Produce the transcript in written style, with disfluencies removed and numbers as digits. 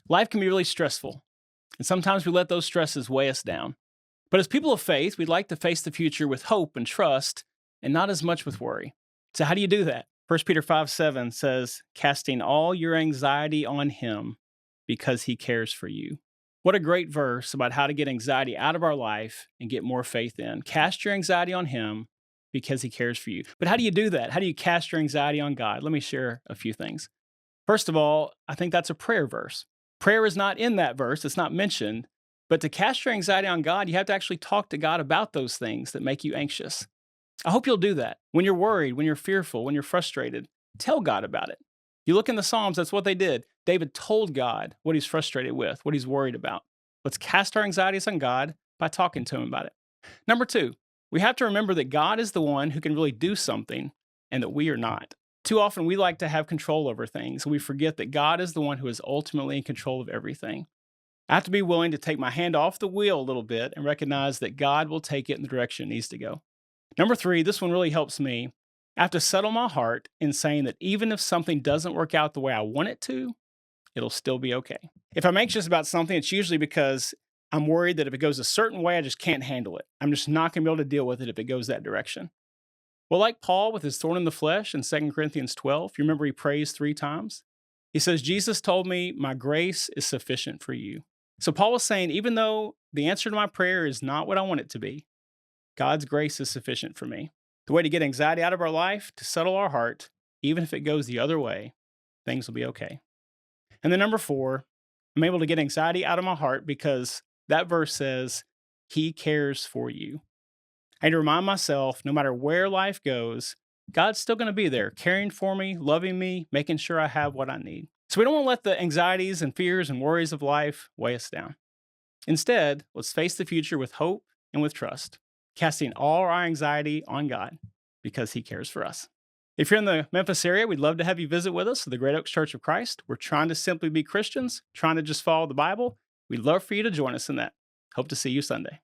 Life can be really stressful, and sometimes we let those stresses weigh us down. But as people of faith, we'd like to face the future with hope and trust and not as much with worry. So, how do you do that? 1 Peter 5:7 says, casting all your anxiety on him because he cares for you. What a great verse about how to get anxiety out of our life and get more faith in. Cast your anxiety on him because he cares for you. But how do you do that? How do you cast your anxiety on God? Let me share a few things. First of all, I think that's a prayer verse. Prayer is not in that verse, it's not mentioned. But to cast your anxiety on God, you have to actually talk to God about those things that make you anxious. I hope you'll do that. When you're worried, when you're fearful, when you're frustrated, tell God about it. You look in the Psalms, that's what they did. David told God what he's frustrated with, what he's worried about. Let's cast our anxieties on God by talking to him about it. Number two, we have to remember that God is the one who can really do something and that we are not. Too often we like to have control over things. We forget that God is the one who is ultimately in control of everything. I have to be willing to take my hand off the wheel a little bit and recognize that God will take it in the direction it needs to go. Number three, this one really helps me. I have to settle my heart in saying that even if something doesn't work out the way I want it to, it'll still be okay. If I'm anxious about something, it's usually because I'm worried that if it goes a certain way, I just can't handle it. I'm just not going to be able to deal with it if it goes that direction. Well, like Paul with his thorn in the flesh in 2 Corinthians 12, you remember he prays 3 times? He says, Jesus told me, my grace is sufficient for you. So Paul was saying, even though the answer to my prayer is not what I want it to be, God's grace is sufficient for me. The way to get anxiety out of our life, to settle our heart, even if it goes the other way, things will be okay. And then number 4, I'm able to get anxiety out of my heart because that verse says, he cares for you. I need to remind myself, no matter where life goes, God's still going to be there, caring for me, loving me, making sure I have what I need. So we don't want to let the anxieties and fears and worries of life weigh us down. Instead, let's face the future with hope and with trust, casting all our anxiety on God because he cares for us. If you're in the Memphis area, we'd love to have you visit with us at the Great Oaks Church of Christ. We're trying to simply be Christians, trying to just follow the Bible. We'd love for you to join us in that. Hope to see you Sunday.